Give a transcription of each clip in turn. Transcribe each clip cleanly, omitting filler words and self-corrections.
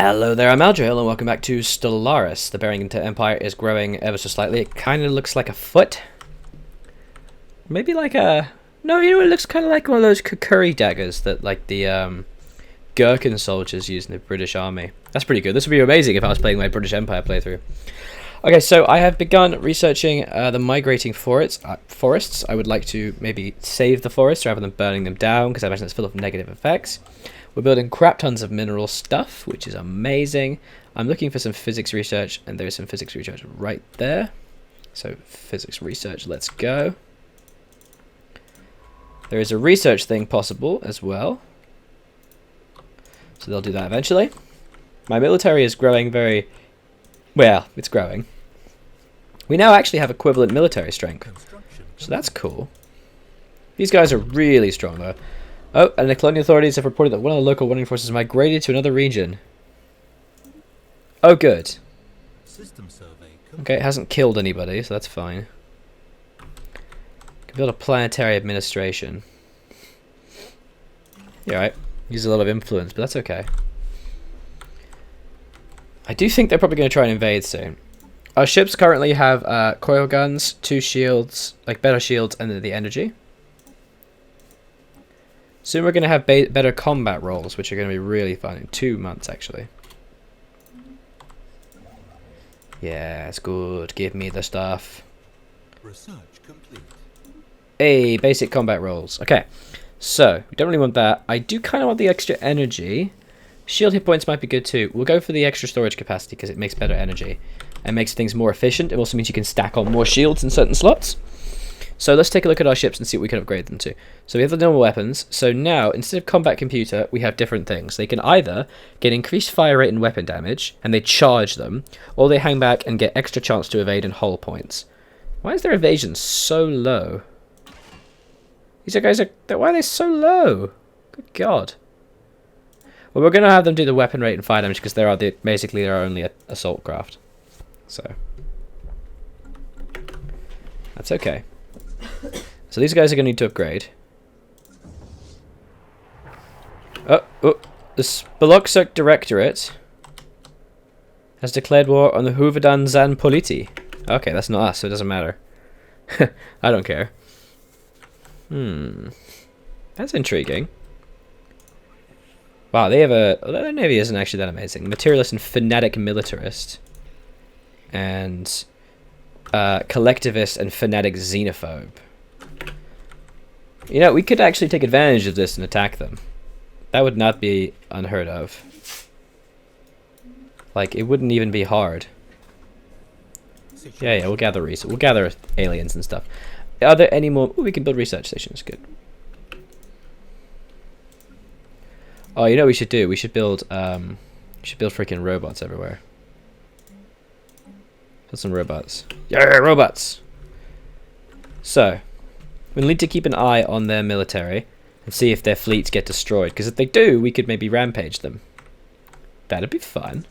Hello there, I'm Aldriel, and welcome back to Stellaris. The Bearington Empire is growing ever so slightly. It kind of looks like a foot. Maybe like a... No, you know, it looks kind of like one of those Kukuri daggers that, like, the Gherkin soldiers use in the British Army. That's pretty good. This would be amazing if I was playing my British Empire playthrough. Okay, so I have begun researching the migrating forests. I would like to maybe save the forests rather than burning them down, because I imagine it's full of negative effects. We're building crap tons of mineral stuff, which is amazing. I'm looking for some physics research, and there's some physics research right there. So physics research, let's go. There is a research thing possible as well. So they'll do that eventually. My military is growing very... Well, it's growing. We now actually have equivalent military strength. So that's cool. These guys are really strong though. Oh, and the colonial authorities have reported that one of the local wandering forces migrated to another region. Oh, good. Okay, it hasn't killed anybody, so that's fine. Can build a planetary administration. Yeah, right. Use a lot of influence, but that's okay. I do think they're probably going to try and invade soon. Our ships currently have coil guns, 2 shields, like better shields, and then the energy. Soon we're going to have better combat roles, which are going to be really fun in 2 months, actually. Yeah, it's good. Give me the stuff. Research complete. Hey, basic combat roles. Okay, so we don't really want that. I do kind of want the extra energy. Shield hit points might be good too. We'll go for the extra storage capacity because it makes better energy and makes things more efficient. It also means you can stack on more shields in certain slots. So let's take a look at our ships and see what we can upgrade them to. So we have the normal weapons. So now, instead of combat computer, we have different things. They can either get increased fire rate and weapon damage, and they charge them, or they hang back and get extra chance to evade and hull points. Why is their evasion so low? These guys are... Why are they so low? Good God. Well, we're going to have them do the weapon rate and fire damage because basically they're only assault craft. So that's okay. So these guys are going to need to upgrade. Oh, the Spalokzuk Directorate has declared war on the Hooverdan Zan Politi. Okay, that's not us, so it doesn't matter. I don't care. That's intriguing. Wow, they have their navy isn't actually that amazing. Materialist and fanatic militarist. And collectivist and fanatic xenophobe. You know, we could actually take advantage of this and attack them. That would not be unheard of. Like, it wouldn't even be hard. Yeah, we'll gather we'll gather aliens and stuff. Are there any more? Ooh, we can build research stations. Good. Oh, you know what we should do? We should build freaking robots everywhere. Build some robots. Yeah, robots! So, we'll need to keep an eye on their military and see if their fleets get destroyed. Because if they do, we could maybe rampage them. That'd be fun.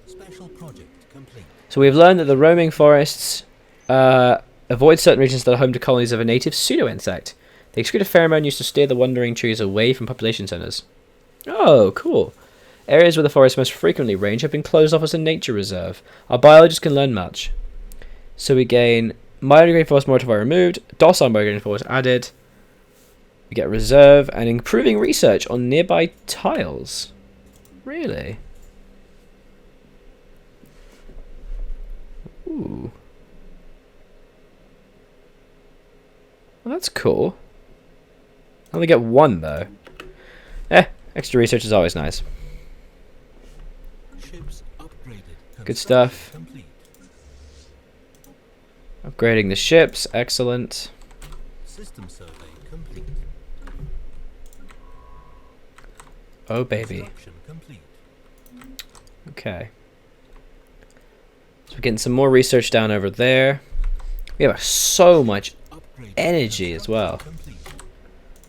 Special project complete. So we've learned that the roaming forests avoid certain regions that are home to colonies of a native pseudo-insect. They excrete a pheromone used to steer the wandering trees away from population centers. Oh, cool. Areas where the forests most frequently range have been closed off as a nature reserve. Our biologists can learn much. So we gain migrating force mortify removed, docile migrating force added. We get reserve and improving research on nearby tiles. Really? Ooh. Well, that's cool. I only get 1 though. Extra research is always nice. Ships upgraded. Good stuff. Complete. Upgrading the ships, excellent. System survey complete. Oh baby. Okay. So we're getting some more research down over there. We have so much energy as well.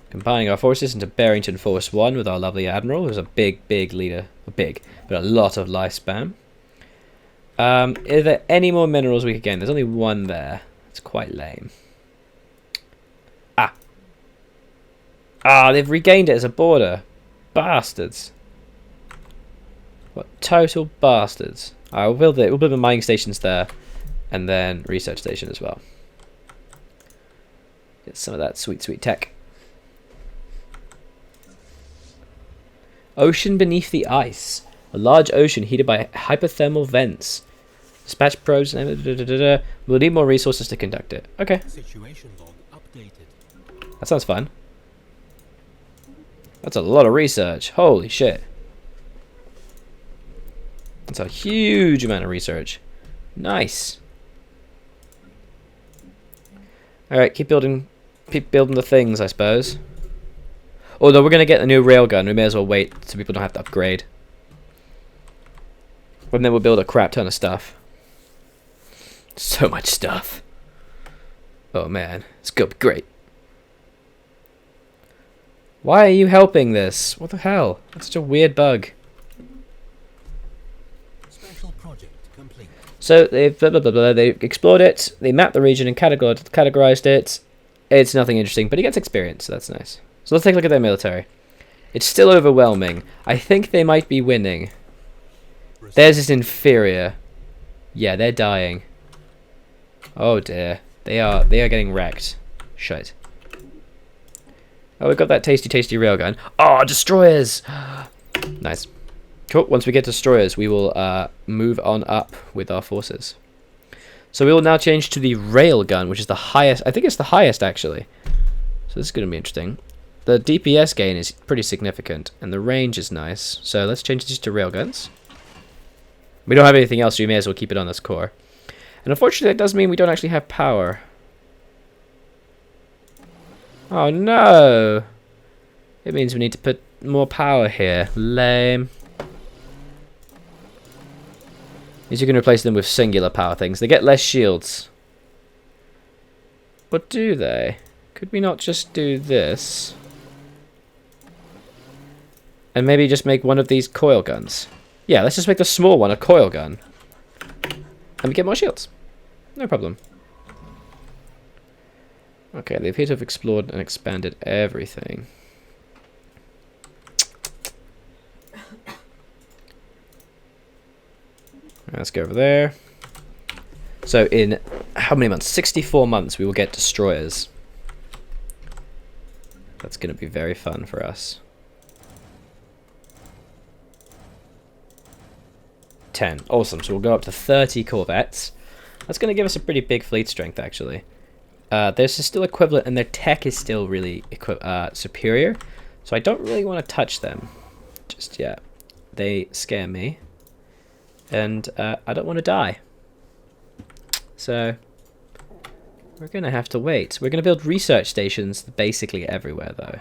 Combining our forces into Bearington Force 1 with our lovely Admiral, who's a big leader. Big, but a lot of lifespan. Are there any more minerals we could gain? There's only 1 there. It's quite lame. Ah, they've regained it as a border. Bastards. What total bastards. Alright, we'll build the mining stations there. And then research station as well. Get some of that sweet, sweet tech. Ocean beneath the ice. A large ocean heated by hypothermal vents. Dispatch probes. We'll need more resources to conduct it. Okay. Situation log updated. That sounds fun. That's a lot of research. Holy shit. That's a huge amount of research. Nice. Alright, keep building the things, I suppose. Although we're going to get a new railgun, we may as well wait so people don't have to upgrade. And then we'll build a crap ton of stuff. So much stuff. Oh man, it's going to be great. Why are you helping this? What the hell? That's such a weird bug. Special project complete. So they've they explored it, they mapped the region and categorized it. It's nothing interesting, but he gets experience, so that's nice. So let's take a look at their military. It's still overwhelming. I think they might be winning. Theirs is inferior. Yeah, they're dying. Oh dear. They are getting wrecked. Shite. Oh, we've got that tasty railgun. Oh, destroyers! Nice. Cool. Once we get destroyers, we will move on up with our forces. So we will now change to the railgun, which is the highest. I think it's the highest, actually. So this is going to be interesting. The DPS gain is pretty significant, and the range is nice. So let's change this to railguns. We don't have anything else, so we may as well keep it on this core. And unfortunately, that does mean we don't actually have power. Oh no! It means we need to put more power here. Lame. Means you can replace them with singular power things. They get less shields. What do they? Could we not just do this? And maybe just make one of these coil guns. Yeah, let's just make the small one a coil gun. And we get more shields. No problem. Okay, they appear to have explored and expanded everything. Let's go over there. So in how many months? 64 months we will get destroyers. That's going to be very fun for us. 10. Awesome. So we'll go up to 30 corvettes. That's going to give us a pretty big fleet strength, actually. This is still equivalent, and their tech is still really superior. So I don't really want to touch them just yet. They scare me. And I don't want to die. So we're going to have to wait. We're going to build research stations basically everywhere, though.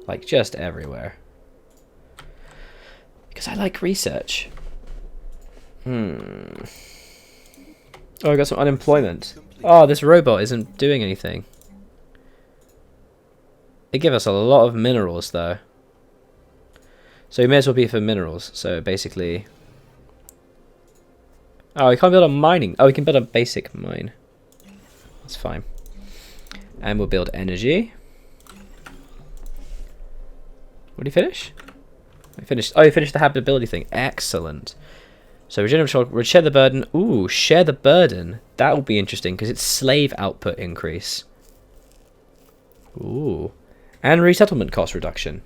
Like, just everywhere. Because I like research. Oh, I got some unemployment. Oh, this robot isn't doing anything. They give us a lot of minerals, though. So we may as well be for minerals. So basically... Oh, we can't build a mining. Oh, we can build a basic mine. That's fine. And we'll build energy. What did he finish? He finished. Oh, he finished the habitability thing. Excellent. So regenerative, share the burden. Ooh, share the burden. That will be interesting because it's slave output increase. Ooh. And resettlement cost reduction.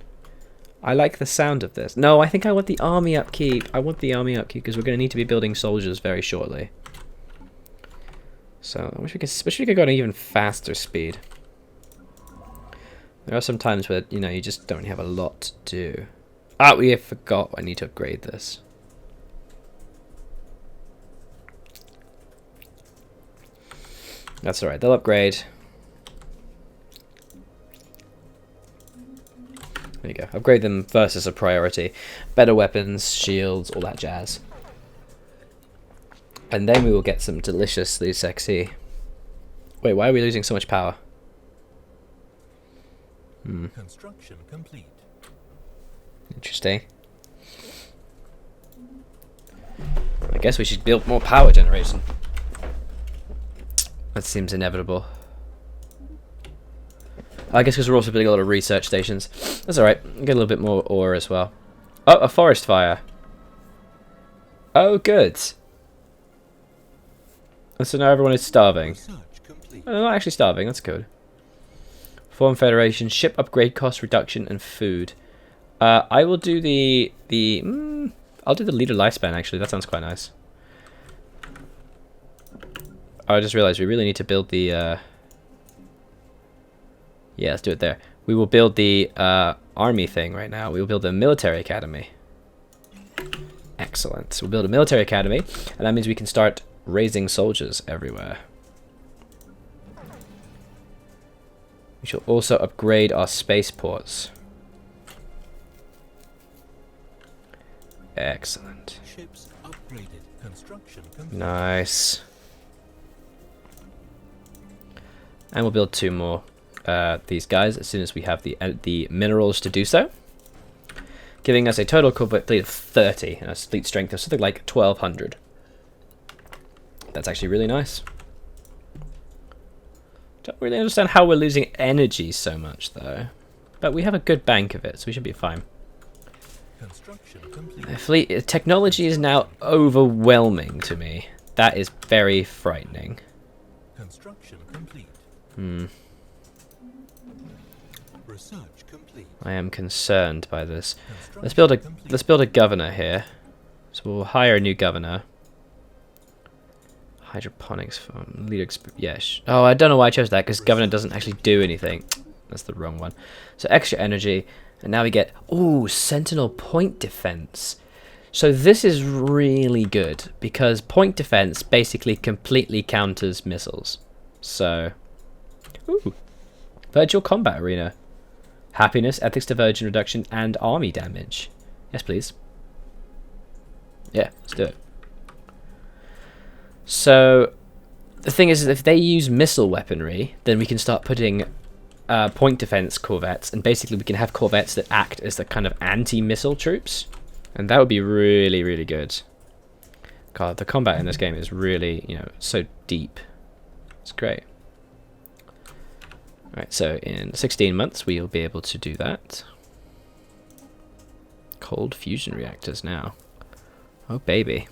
I like the sound of this. No, I think I want the army upkeep. I want the army upkeep because we're going to need to be building soldiers very shortly. So I wish we could go at an even faster speed. There are some times where, you know, you just don't have a lot to do. Ah, we forgot. I need to upgrade this. That's alright. They'll upgrade. There you go. Upgrade them versus a priority. Better weapons, shields, all that jazz. And then we will get some deliciously sexy... Wait, why are we losing so much power? Construction complete. Interesting. I guess we should build more power generation. That seems inevitable. I guess because we're also building a lot of research stations. That's alright. Get a little bit more ore as well. Oh, a forest fire. Oh, good. And so now everyone is starving. Research complete. Oh, they're not actually starving. That's good. Form Federation, ship upgrade, cost reduction, and food. I will do I'll do the leader lifespan, actually. That sounds quite nice. Oh, I just realized we really need to build the... Yeah, let's do it there. We will build the army thing right now. We will build a military academy. Excellent. So we'll build a military academy, and that means we can start raising soldiers everywhere. We shall also upgrade our spaceports. Excellent. Ships upgraded. Construction complete. Nice. And we'll build 2 more these guys as soon as we have the minerals to do so, giving us a total combat fleet of 30 and a fleet strength of something like 1200. That's actually really nice. Don't really understand how we're losing energy so much though, but we have a good bank of it, so we should be fine. Construction complete. The fleet technology is now overwhelming to me. That is very frightening. Construction complete. Research complete. I am concerned by this. Let's build a governor here. So we'll hire a new governor. Hydroponics farm. Leader yes. Oh, I don't know why I chose that, because governor doesn't actually do anything. That's the wrong one. So extra energy, and now we get sentinel point defense. So this is really good because point defense basically completely counters missiles. So virtual combat arena. Happiness, ethics diversion reduction, and army damage. Yes, please. Yeah, let's do it. So the thing is, if they use missile weaponry, then we can start putting point defense corvettes, and basically we can have corvettes that act as the kind of anti-missile troops, and that would be really, really good. God, the combat in this game is really, so deep. It's great. Alright, so in 16 months we will be able to do that. Cold fusion reactors now. Oh baby.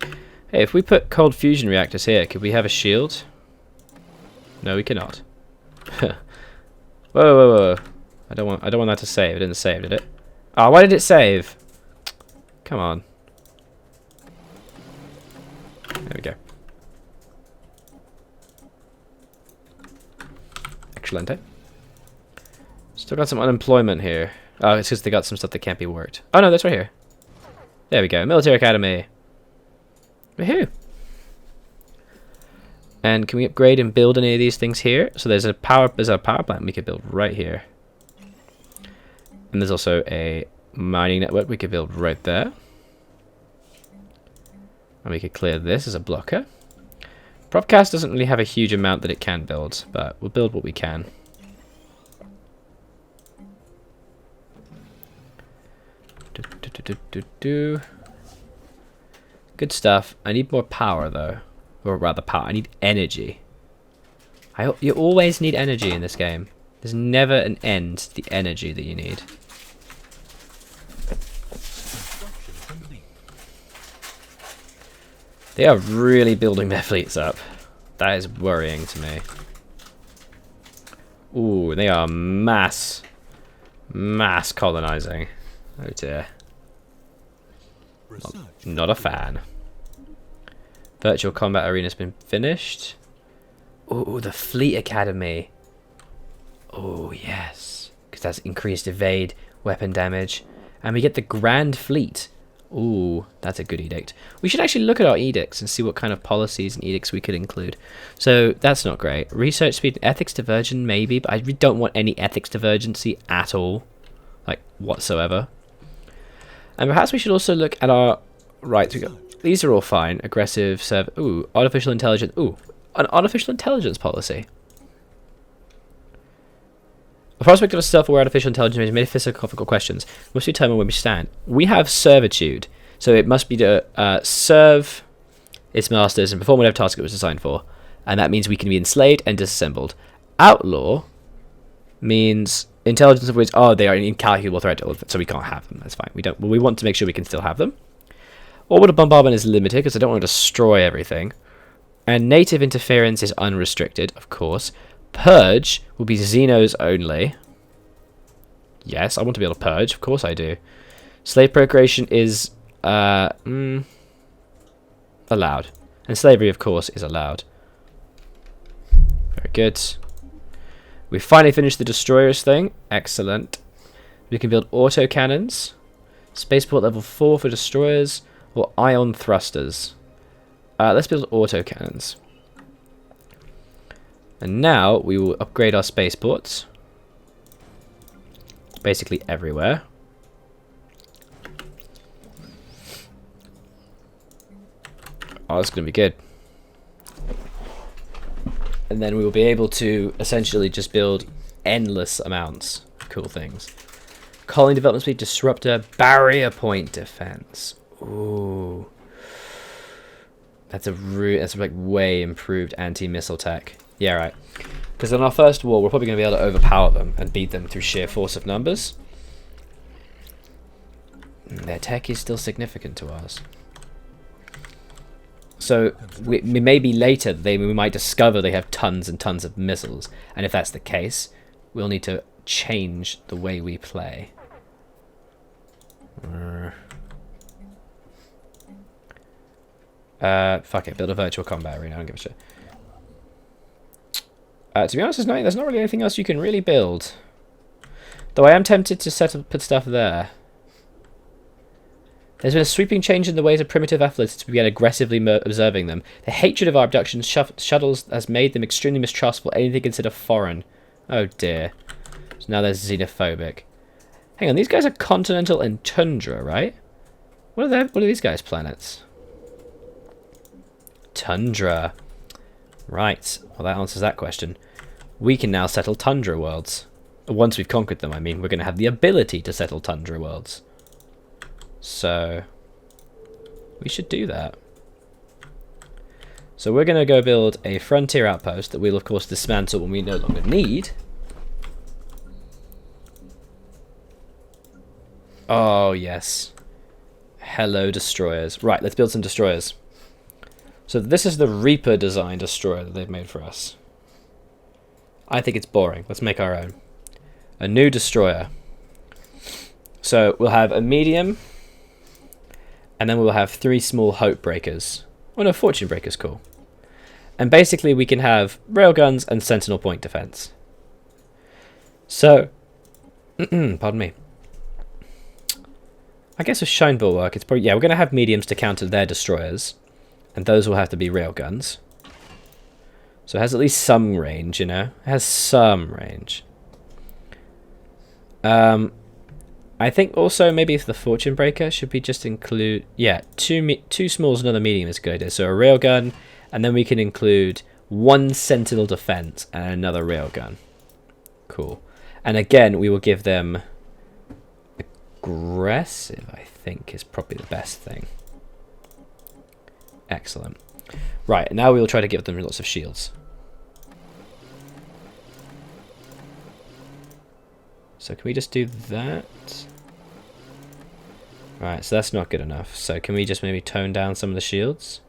Hey, if we put cold fusion reactors here, could we have a shield? No, we cannot. Whoa, whoa, whoa! I don't want that to save. It didn't save, did it? Oh, why did it save? Come on. There we go. Excellent. Still got some unemployment here. Oh, it's because they got some stuff that can't be worked. Oh no, that's right here. There we go. Military Academy. Woohoo! And can we upgrade and build any of these things here? So there's a power plant we could build right here. And there's also a mining network we could build right there. And we could clear this as a blocker. Propcast doesn't really have a huge amount that it can build, but we'll build what we can. Good stuff. I need more power though. Or rather power. I need energy. You always need energy in this game. There's never an end to the energy that you need. They are really building their fleets up. That is worrying to me. Ooh, they are mass colonizing. Oh dear. Not a fan. Virtual combat arena has been finished. Ooh, the fleet academy. Oh yes, because that's increased evade, weapon damage, and we get the grand fleet. Ooh, that's a good edict. We should actually look at our edicts and see what kind of policies and edicts we could include. So that's not great. Research speed and ethics diversion maybe, but I really don't want any ethics divergency at all, like whatsoever. And perhaps we should also look at our rights. These are all fine. Aggressive, ooh, artificial intelligence. Ooh, an artificial intelligence policy. A prospect of a self-aware artificial intelligence makes many philosophical questions. Must determine where we stand. We have servitude, so it must be to serve its masters and perform whatever task it was designed for, and that means we can be enslaved and disassembled. Outlaw means Intelligence of which, oh, they are an incalculable threat, so we can't have them. That's fine. We don't. Well, we want to make sure we can still have them. Orbital bombardment is limited because I don't want to destroy everything. And native interference is unrestricted, of course. Purge will be Xenos only. Yes, I want to be able to purge. Of course I do. Slave procreation is allowed. And slavery, of course, is allowed. Very good. We finally finished the destroyers thing. Excellent. We can build autocannons. Spaceport level 4 for destroyers. Or ion thrusters. Let's build autocannons. And now we will upgrade our spaceports. Basically everywhere. Oh, that's going to be good. And then we will be able to essentially just build endless amounts of cool things. Colony development speed, disruptor, barrier point defense. Ooh. That's like way improved anti-missile tech. Yeah, right. Because in our first war, we're probably going to be able to overpower them and beat them through sheer force of numbers. Their tech is still significant to ours. So maybe later we might discover they have tons and tons of missiles, and if that's the case, we'll need to change the way we play. Fuck it, build a virtual combat arena. I don't give a shit. To be honest, there's not really anything else you can really build. Though I am tempted to put stuff there. There's been a sweeping change in the ways of primitive athletes to begin aggressively observing them. The hatred of our abduction shuttles has made them extremely mistrustful of anything considered foreign. Oh dear. So now they're xenophobic. Hang on, these guys are continental and tundra, right? What are these guys' planets? Tundra. Right. Well, that answers that question. We can now settle tundra worlds. Once we've conquered them, I mean. We're going to have the ability to settle tundra worlds. So, we should do that. So we're going to go build a frontier outpost that we'll, of course, dismantle when we no longer need. Oh, yes. Hello, destroyers. Right, let's build some destroyers. So this is the Reaper design destroyer that they've made for us. I think it's boring. Let's make our own. A new destroyer. So we'll have a medium, and then we'll have 3 small hope breakers. Oh no, fortune breakers, cool. And basically we can have railguns and sentinel point defense. So, pardon me. I guess with Shine Bulwark, it's probably, yeah, we're going to have mediums to counter their destroyers. And those will have to be railguns. So it has at least some range, you know? It has some range. I think also maybe if the Fortune Breaker should be just include... Yeah, two smalls and another medium is a good idea. So a railgun, and then we can include 1 sentinel defense and another railgun. Cool. And again, we will give them... Aggressive, I think, is probably the best thing. Excellent. Right, now we will try to give them lots of shields. So can we just do that? Right, so that's not good enough. So can we just maybe tone down some of the shields?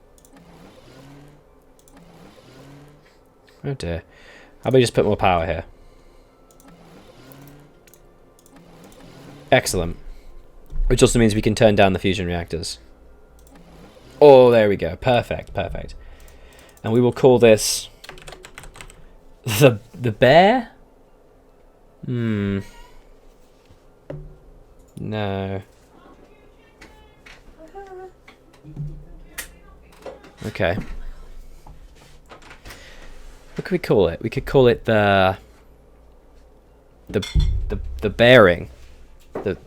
Oh dear. How about we just put more power here? Excellent. Which also means we can turn down the fusion reactors. Oh, there we go. Perfect, perfect. And we will call this the bear? No. Okay. What could we call it? We could call it the bearing. The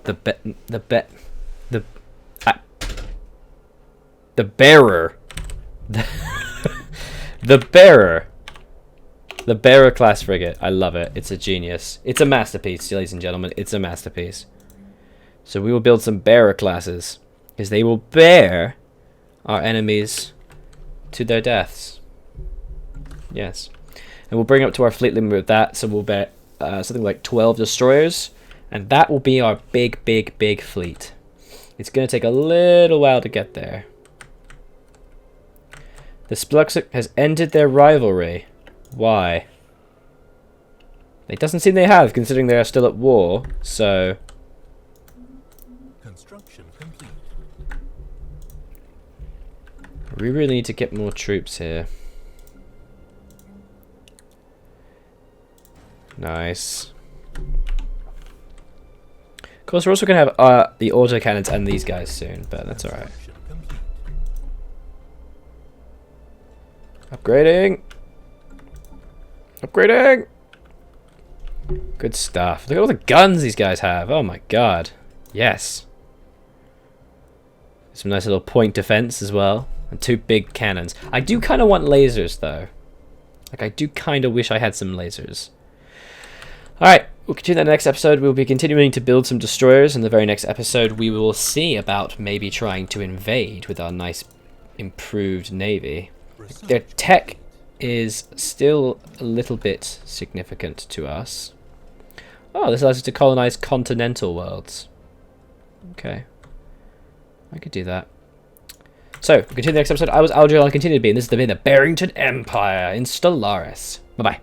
bearer. The bearer. The bearer class frigate. I love it. It's a genius. It's a masterpiece, ladies and gentlemen. It's a masterpiece. So we will build some bearer classes, because they will bear our enemies to their deaths. Yes. And we'll bring up to our fleet limit with that, so we'll bear something like 12 destroyers, and that will be our big, big, big fleet. It's going to take a little while to get there. The Spluxic has ended their rivalry. Why? It doesn't seem they have, considering they are still at war, so... Construction complete. We really need to get more troops here. Nice. Of course, we're also going to have the autocannons and these guys soon, but that's alright. Construction complete. Upgrading! Upgrading! Good stuff. Look at all the guns these guys have. Oh my god. Yes. Some nice little point defense as well. And 2 big cannons. I do kind of want lasers, though. Like, I do kind of wish I had some lasers. Alright, we'll continue in the next episode. We'll be continuing to build some destroyers. In the very next episode, we will see about maybe trying to invade with our nice improved navy. Their tech is still a little bit significant to us. Oh, this allows us to colonize continental worlds. Okay. I could do that. So, we'll continue the next episode. I was Algernon, I'll continue to be, and this has been the Bearington Empire in Stellaris. Bye-bye.